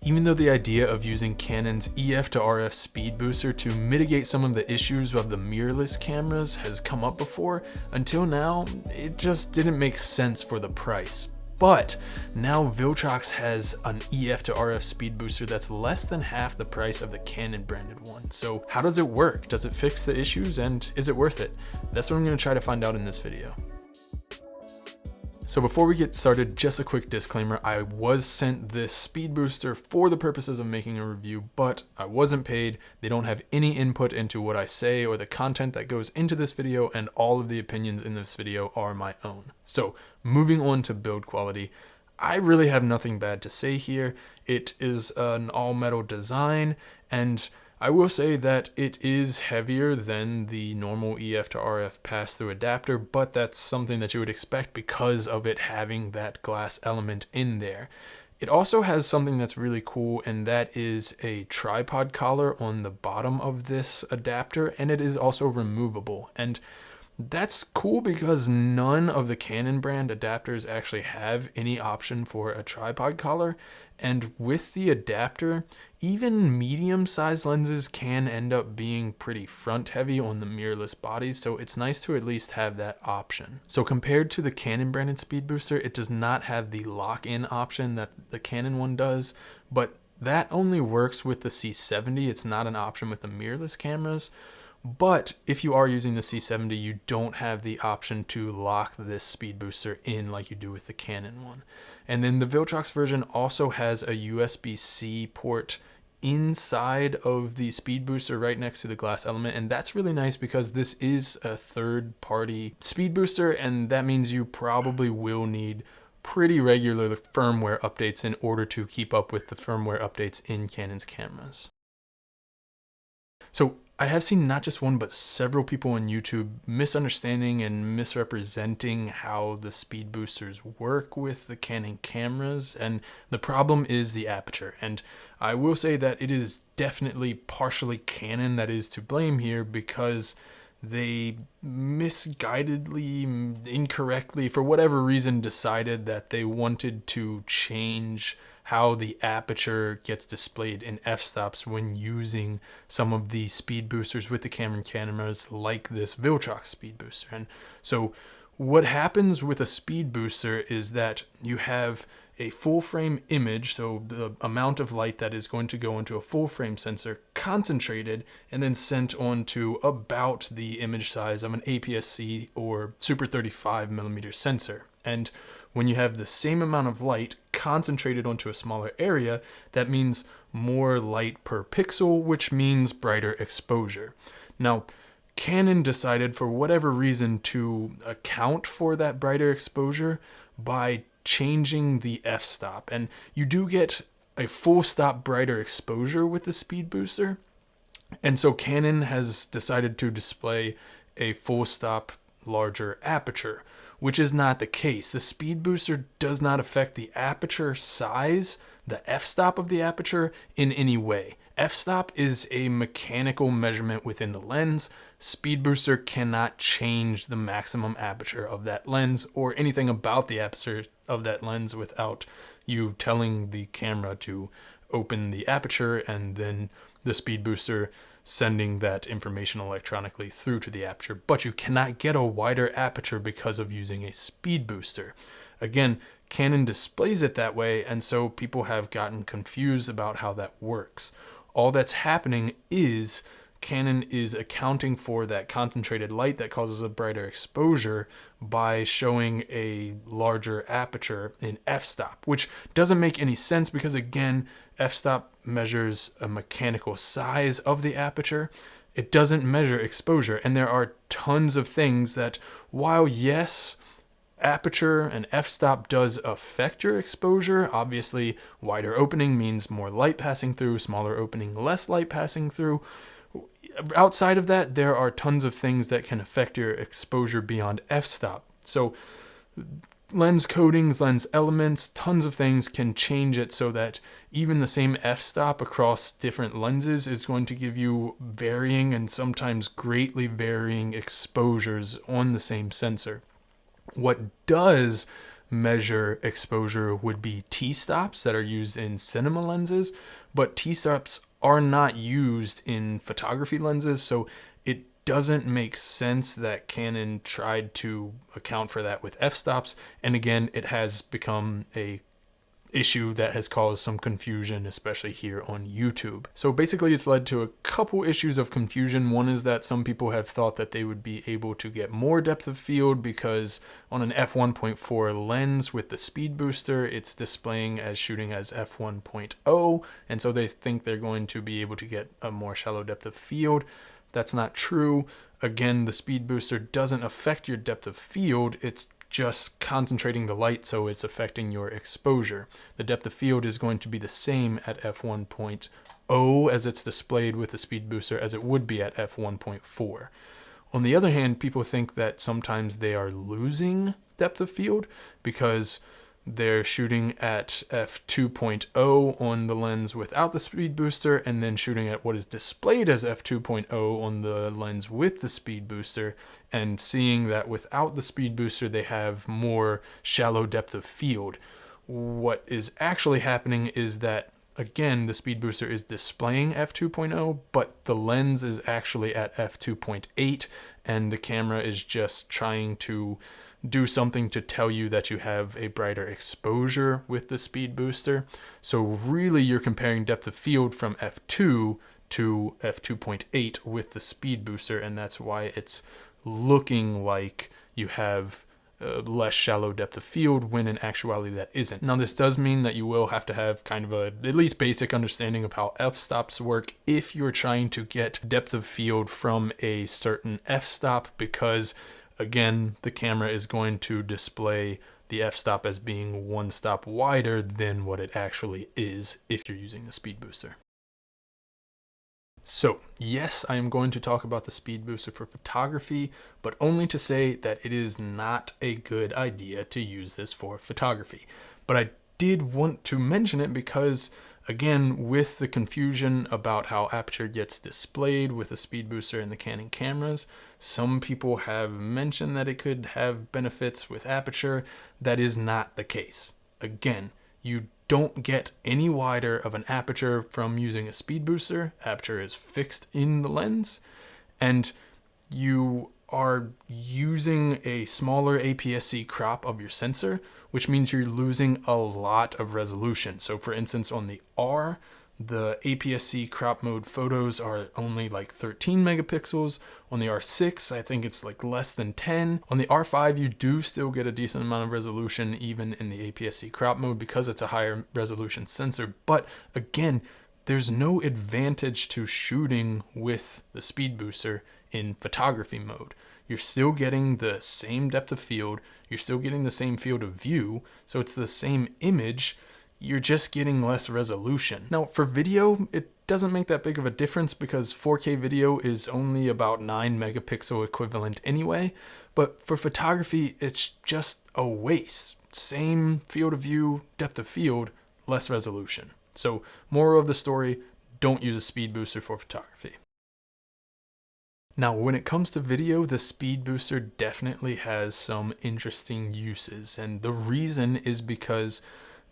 Even though the idea of using Canon's EF to RF speed booster to mitigate some of the issues of the mirrorless cameras has come up before, until now, it just didn't make sense for the price. But now Viltrox has an EF to RF speed booster that's less than half the price of the Canon branded one. So how does it work? Does it fix the issues, and is it worth it? That's what I'm going to try to find out in this video. So before we get started, just a quick disclaimer. I was sent this speed booster for the purposes of making a review, but I wasn't paid. They don't have any input into what I say or the content that goes into this video, and all of the opinions in this video are my own. So moving on to build quality, I really have nothing bad to say here. It is an all metal design, and I will say that it is heavier than the normal EF to RF pass-through adapter, but that's something that you would expect because of it having that glass element in there. It also has something that's really cool, and that is a tripod collar on the bottom of this adapter, and it is also removable. And that's cool because none of the Canon brand adapters actually have any option for a tripod collar. And with the adapter, even medium-sized lenses can end up being pretty front-heavy on the mirrorless bodies, so it's nice to at least have that option. So compared to the Canon branded speed booster, it does not have the lock-in option that the Canon one does, but that only works with the C70. It's not an option with the mirrorless cameras. But if you are using the C70, you don't have the option to lock this speed booster in like you do with the Canon one. And then the Viltrox version also has a USB-C port inside of the speed booster right next to the glass element, and that's really nice because this is a third-party speed booster, and that means you probably will need pretty regular firmware updates in order to keep up with the firmware updates in Canon's cameras. So I have seen not just one, but several people on YouTube misunderstanding and misrepresenting how the speed boosters work with the Canon cameras, and the problem is the aperture. And I will say that it is definitely partially Canon that is to blame here, because they misguidedly, incorrectly, for whatever reason, decided that they wanted to change how the aperture gets displayed in f-stops when using some of the speed boosters with the Canon cameras like this Viltrox speed booster. And so what happens with a speed booster is that you have a full frame image, so the amount of light that is going to go into a full frame sensor concentrated and then sent onto about the image size of an APS-C or Super 35mm sensor. And when you have the same amount of light concentrated onto a smaller area, that means more light per pixel, which means brighter exposure. Now, Canon decided for whatever reason to account for that brighter exposure by changing the f-stop, and you do get a full stop brighter exposure with the speed booster. And so Canon has decided to display a full stop larger aperture, which is not the case. The speed booster does not affect the aperture size, the f-stop of the aperture, in any way. F-stop is a mechanical measurement within the lens. Speed booster cannot change the maximum aperture of that lens or anything about the aperture of that lens without you telling the camera to open the aperture and then the speed booster sending that information electronically through to the aperture. But you cannot get a wider aperture because of using a speed booster. Again, Canon displays it that way, and so people have gotten confused about how that works. All that's happening is Canon is accounting for that concentrated light that causes a brighter exposure by showing a larger aperture in f-stop, which doesn't make any sense because, again, f-stop measures a mechanical size of the aperture. It doesn't measure exposure, and there are tons of things that, while yes, aperture and f-stop does affect your exposure. Obviously, wider opening means more light passing through, smaller opening, less light passing through. Outside of that, there are tons of things that can affect your exposure beyond f-stop. So lens coatings, lens elements, tons of things can change it so that even the same f-stop across different lenses is going to give you varying and sometimes greatly varying exposures on the same sensor. What does measure exposure would be T-stops that are used in cinema lenses, but T-stops are not used in photography lenses, so it doesn't make sense that Canon tried to account for that with f-stops. And again, it has become a issue that has caused some confusion, especially here on YouTube. So basically it's led to a couple issues of confusion. One is that some people have thought that they would be able to get more depth of field because on an f1.4 lens with the Speedbooster, it's displaying as shooting as f1.0, and so they think they're going to be able to get a more shallow depth of field. That's not true. Again, the Speedbooster doesn't affect your depth of field. It's just concentrating the light, so it's affecting your exposure. The depth of field is going to be the same at f1.0 as it's displayed with the Speedbooster as it would be at f1.4. On the other hand, people think that sometimes they are losing depth of field because they're shooting at f2.0 on the lens without the Speedbooster and then shooting at what is displayed as f2.0 on the lens with the Speedbooster, and seeing that without the Speedbooster they have more shallow depth of field. What is actually happening is that, again, the Speedbooster is displaying f2.0, but the lens is actually at f2.8, and the camera is just trying to do something to tell you that you have a brighter exposure with the Speedbooster. So really you're comparing depth of field from f2 to f2.8 with the Speedbooster, and that's why it's looking like you have less shallow depth of field when in actuality that isn't. Now this does mean that you will have to have kind of a at least basic understanding of how f-stops work if you're trying to get depth of field from a certain f-stop, because again, the camera is going to display the f-stop as being one stop wider than what it actually is if you're using the Speedbooster. So, yes, I am going to talk about the Speedbooster for photography, but only to say that it is not a good idea to use this for photography. But I did want to mention it because, again, with the confusion about how aperture gets displayed with the Speedbooster and the Canon cameras, some people have mentioned that it could have benefits with aperture. That is not the case. Again, you don't get any wider of an aperture from using a Speedbooster. Aperture is fixed in the lens, and you are using a smaller APS-C crop of your sensor, which means you're losing a lot of resolution. So for instance, on the R, the APS-C crop mode photos are only like 13 megapixels. On the R6, I think it's like less than 10. On the R5, you do still get a decent amount of resolution even in the APS-C crop mode because it's a higher resolution sensor. But again, there's no advantage to shooting with the Speedbooster in photography mode. You're still getting the same depth of field, you're still getting the same field of view, so it's the same image, you're just getting less resolution. Now for video, it doesn't make that big of a difference because 4K video is only about 9 megapixel equivalent anyway, but for photography, it's just a waste. Same field of view, depth of field, less resolution. So moral of the story, don't use a Speedbooster for photography. Now, when it comes to video, the Speedbooster definitely has some interesting uses, and the reason is because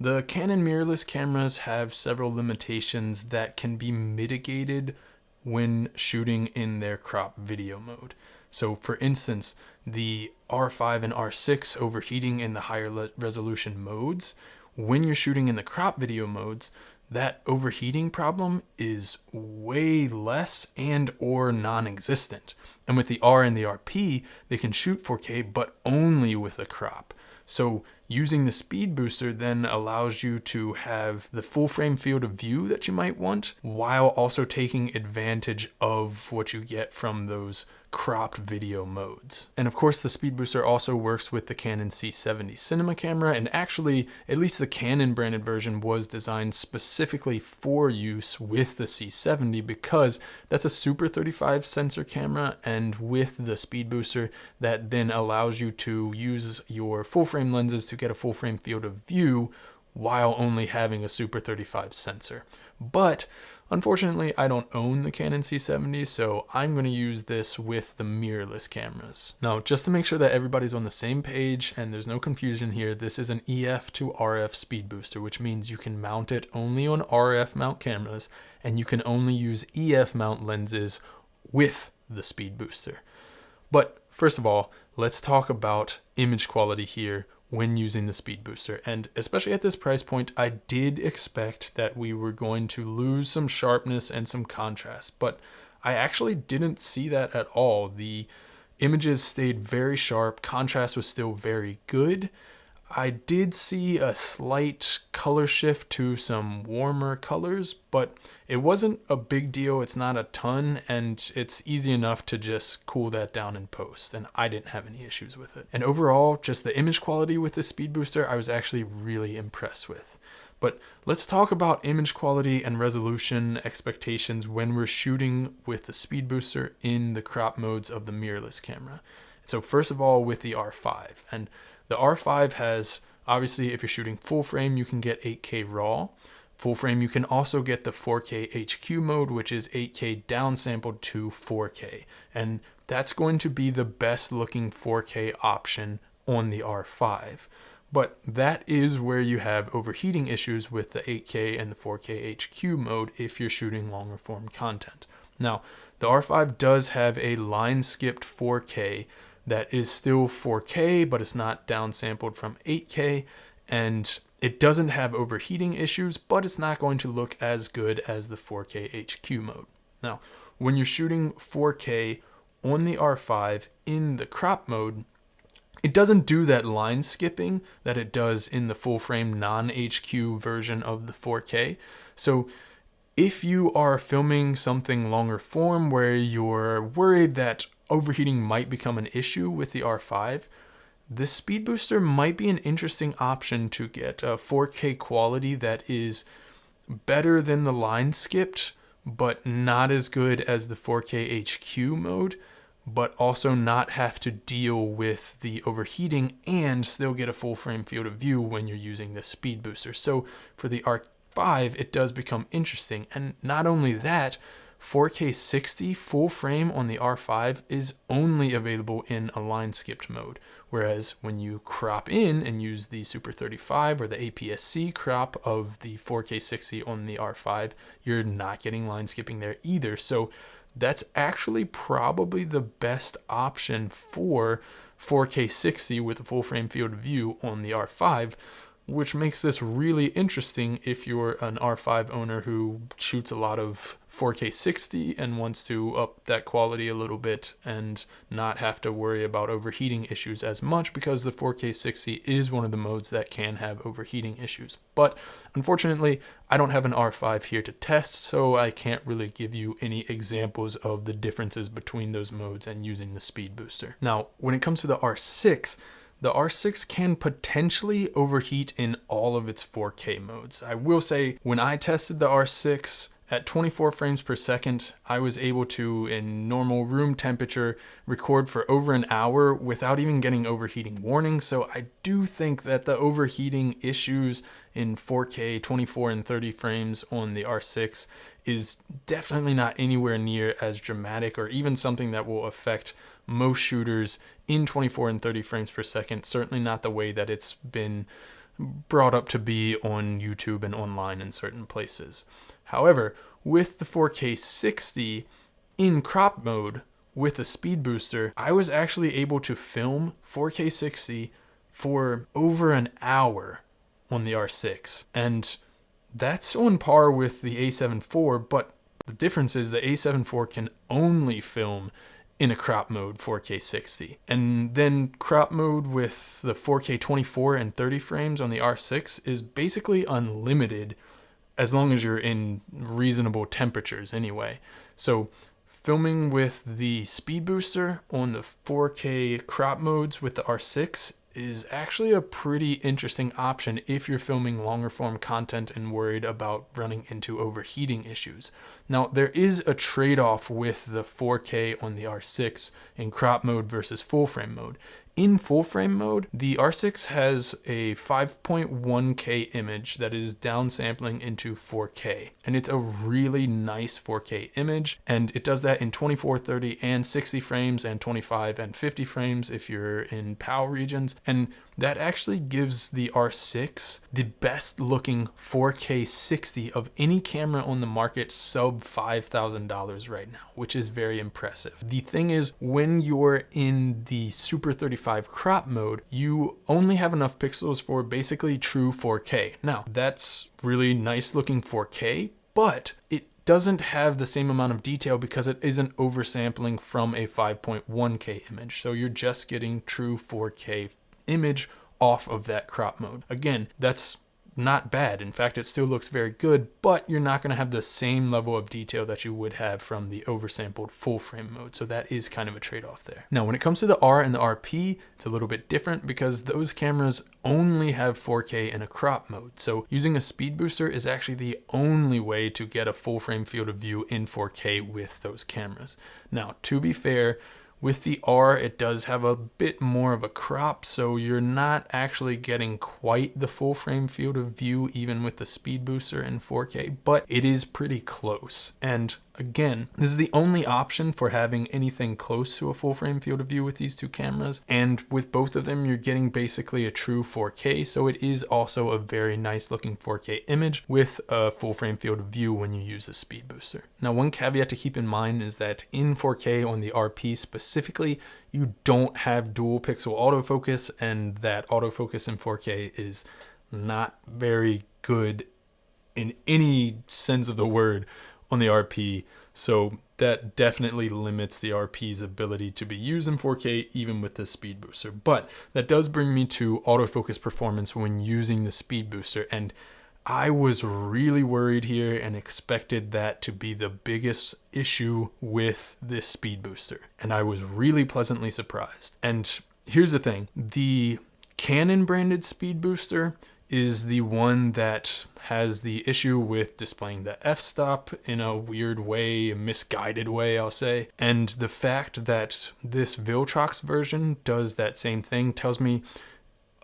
the Canon mirrorless cameras have several limitations that can be mitigated when shooting in their crop video mode. So for instance, the R5 and R6 overheating in the higher resolution modes, when you're shooting in the crop video modes, that overheating problem is way less and or non-existent. And with the R and the RP, they can shoot 4K, but only with a crop. So using the Speedbooster then allows you to have the full frame field of view that you might want, while also taking advantage of what you get from those cropped video modes. And of course, the Speedbooster also works with the Canon C70 cinema camera, and actually, at least the Canon branded version was designed specifically for use with the C70 because that's a Super 35 sensor camera, and with the Speedbooster, that then allows you to use your full frame lenses to get a full frame field of view while only having a Super 35 sensor. But Unfortunately, I don't own the Canon C70, so I'm going to use this with the mirrorless cameras. Now, just to make sure that everybody's on the same page and there's no confusion here, this is an EF to RF speed booster, which means you can mount it only on RF mount cameras and you can only use EF mount lenses with the speed booster. But first of all, let's talk about image quality here when using the speed booster. And especially at this price point, I did expect that we were going to lose some sharpness and some contrast, but I actually didn't see that at all. The images stayed very sharp, contrast was still very good. I did see a slight color shift to some warmer colors, but it wasn't a big deal. It's not a ton, and it's easy enough to just cool that down in post, and I didn't have any issues with it. And overall, just the image quality with the speed booster, I was actually really impressed with. But let's talk about image quality and resolution expectations when we're shooting with the speed booster in the crop modes of the mirrorless camera. So first of all, with the R5, and the R5 has, obviously, if you're shooting full frame, you can get 8K RAW. Full frame, you can also get the 4K HQ mode, which is 8K downsampled to 4K. And that's going to be the best looking 4K option on the R5. But that is where you have overheating issues with the 8K and the 4K HQ mode if you're shooting longer form content. Now, the R5 does have a line skipped 4K that is still 4K, but it's not downsampled from 8K, and it doesn't have overheating issues, but it's not going to look as good as the 4K HQ mode. Now, when you're shooting 4K on the R5 in the crop mode, it doesn't do that line skipping that it does in the full frame non-HQ version of the 4K. So if you are filming something longer form where you're worried that overheating might become an issue with the R5, the speed booster might be an interesting option to get a 4K quality that is better than the line skipped, but not as good as the 4K HQ mode, but also not have to deal with the overheating and still get a full frame field of view when you're using the speed booster. So for the R5, it does become interesting. And not only that, 4K 60 full frame on the R5 is only available in a line skipped mode, whereas when you crop in and use the Super 35 or the APS-C crop of the 4K 60 on the R5, you're not getting line skipping there either. So that's actually probably the best option for 4K 60 with a full frame field of view on the R5, which makes this really interesting if you're an R5 owner who shoots a lot of 4K 60 and wants to up that quality a little bit and not have to worry about overheating issues as much, because the 4K 60 is one of the modes that can have overheating issues. But unfortunately, I don't have an R5 here to test, so I can't really give you any examples of the differences between those modes and using the speed booster. Now, when it comes to the R6 can potentially overheat in all of its 4K modes. I will say, when I tested the R6 at 24 frames per second, I was able to, in normal room temperature, record for over an hour without even getting overheating warnings. So I do think that the overheating issues in 4K 24 and 30 frames on the R6 is definitely not anywhere near as dramatic, or even something that will affect most shooters in 24 and 30 frames per second. Certainly not the way that it's been brought up to be on YouTube and online in certain places. However, with the 4K 60 in crop mode with a speed booster, I was actually able to film 4K 60 for over an hour on the R6. And that's on par with the A7 IV, but the difference is the A7 IV can only film in a crop mode 4K 60. And then crop mode with the 4K 24 and 30 frames on the R6 is basically unlimited as long as you're in reasonable temperatures anyway. So filming with the speed booster on the 4K crop modes with the R6 is actually a pretty interesting option if you're filming longer form content and worried about running into overheating issues. Now, there is a trade-off with the 4K on the R6 in crop mode versus full frame mode. In full frame mode, the R6 has a 5.1K image that is downsampling into 4K. And it's a really nice 4K image. And it does that in 24, 30, and 60 frames, and 25 and 50 frames if you're in PAL regions. And that actually gives the R6 the best looking 4K 60 of any camera on the market sub $5,000 right now, which is very impressive. The thing is, when you're in the Super 35 crop mode, you only have enough pixels for basically true 4K. Now, that's really nice looking 4K, but it doesn't have the same amount of detail because it isn't oversampling from a 5.1K image. So you're just getting true 4K image off of that crop mode. Again, that's not bad. In fact, it still looks very good, but you're not going to have the same level of detail that you would have from the oversampled full frame mode. So that is kind of a trade-off there. Now, when it comes to the R and the RP, it's a little bit different because those cameras only have 4K in a crop mode. So using a speed booster is actually the only way to get a full frame field of view in 4K with those cameras. Now, to be fair, with the R, it does have a bit more of a crop, so you're not actually getting quite the full frame field of view even with the speed booster in 4K, but it is pretty close. And again, this is the only option for having anything close to a full frame field of view with these two cameras. And with both of them, you're getting basically a true 4K. So it is also a very nice looking 4K image with a full frame field of view when you use the speed booster. Now, one caveat to keep in mind is that in 4K on the RP specifically, you don't have dual pixel autofocus, and that autofocus in 4K is not very good in any sense of the word on the RP, so that definitely limits the RP's ability to be used in 4K even with the speed booster. But that does bring me to autofocus performance when using the speed booster, and I was really worried here and expected that to be the biggest issue with this speed booster, and I was really pleasantly surprised. And here's the thing, the Canon branded speed booster is the one that has the issue with displaying the f-stop in a weird way, a misguided way, I'll say. And the fact that this Viltrox version does that same thing tells me,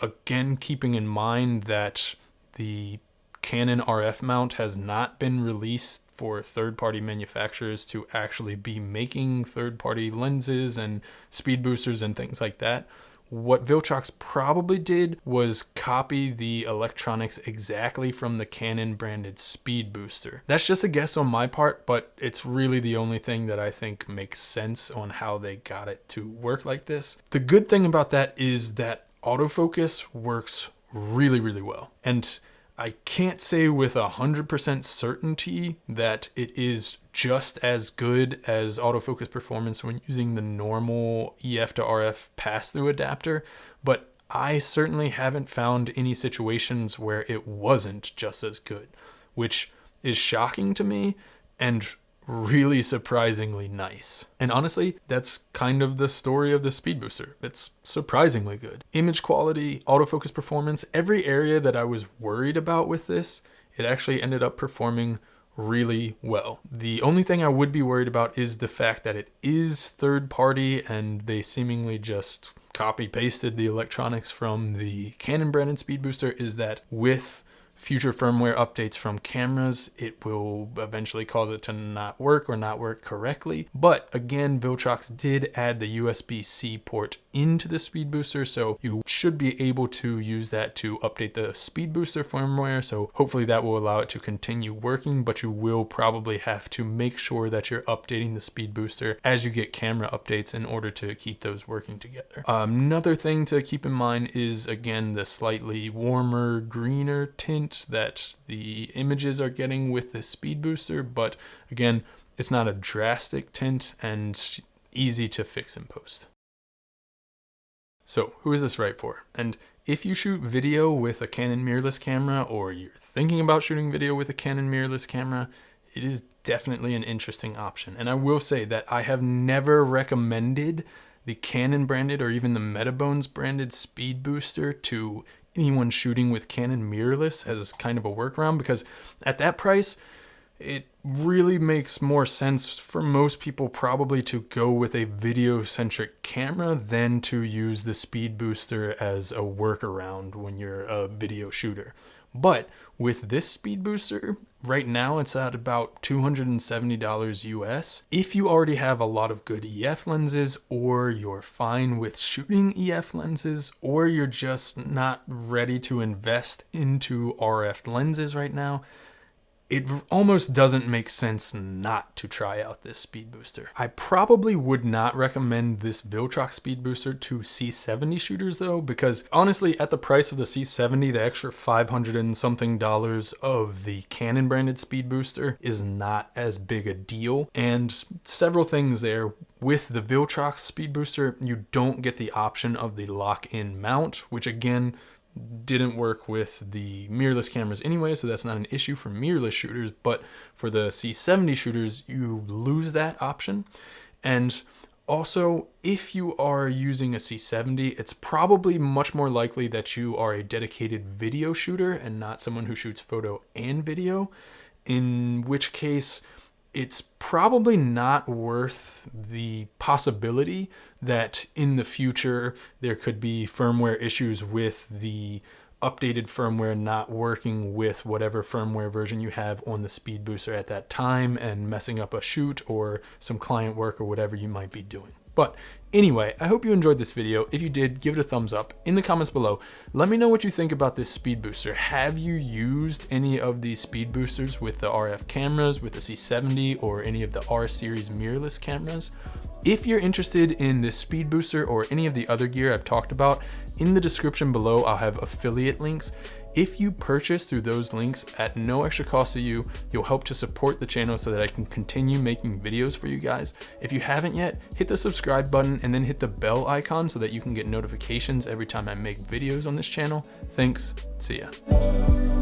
again, keeping in mind that the Canon RF mount has not been released for third-party manufacturers to actually be making third-party lenses and speed boosters and things like that. What Viltrox probably did was copy the electronics exactly from the Canon branded speed booster. That's just a guess on my part, but it's really the only thing that I think makes sense on how they got it to work like this. The good thing about that is that autofocus works really, really well. And I can't say with 100% certainty that it is just as good as autofocus performance when using the normal EF to RF pass-through adapter, but I certainly haven't found any situations where it wasn't just as good, which is shocking to me and really surprisingly nice. And honestly, that's kind of the story of the speed booster. It's surprisingly good. Image quality, autofocus performance, every area that I was worried about with this, it actually ended up performing really well. The only thing I would be worried about is the fact that it is third party and they seemingly just copy pasted the electronics from the Canon branded speed booster, is that with future firmware updates from cameras, it will eventually cause it to not work or not work correctly. But again, Viltrox did add the USB-C port into the speed booster, so you should be able to use that to update the speed booster firmware. So hopefully that will allow it to continue working, but you will probably have to make sure that you're updating the speed booster as you get camera updates in order to keep those working together. Another thing to keep in mind is, again, the slightly warmer, greener tint that the images are getting with the speed booster, but again, it's not a drastic tint and easy to fix in post. So who is this right for? And if you shoot video with a Canon mirrorless camera, or you're thinking about shooting video with a Canon mirrorless camera, it is definitely an interesting option. And I will say that I have never recommended the Canon branded or even the Metabones branded speed booster to anyone shooting with Canon mirrorless as kind of a workaround, because at that price, it really makes more sense for most people probably to go with a video-centric camera than to use the Speedbooster as a workaround when you're a video shooter. But with this Speedbooster, right now it's at about $270 US. If you already have a lot of good EF lenses, or you're fine with shooting EF lenses, or you're just not ready to invest into RF lenses right now, it almost doesn't make sense not to try out this Speedbooster. I probably would not recommend this Viltrox Speedbooster to C70 shooters though, because honestly, at the price of the C70, the extra $500 and something of the Canon branded Speedbooster is not as big a deal. And several things there. With the Viltrox Speedbooster, you don't get the option of the lock-in mount, which again, didn't work with the mirrorless cameras anyway, so that's not an issue for mirrorless shooters. But for the C70 shooters, you lose that option. And also, if you are using a C70, it's probably much more likely that you are a dedicated video shooter and not someone who shoots photo and video, in which case it's probably not worth the possibility that in the future there could be firmware issues with the updated firmware not working with whatever firmware version you have on the Speedbooster at that time and messing up a shoot or some client work or whatever you might be doing. But anyway, I hope you enjoyed this video. If you did, give it a thumbs up in the comments below. Let me know what you think about this Speedbooster. Have you used any of these Speedboosters with the RF cameras, with the C70, or any of the R series mirrorless cameras? If you're interested in this Speedbooster or any of the other gear I've talked about, in the description below I'll have affiliate links. If you purchase through those links at no extra cost to you, you'll help to support the channel so that I can continue making videos for you guys. If you haven't yet, hit the subscribe button and then hit the bell icon so that you can get notifications every time I make videos on this channel. Thanks, see ya.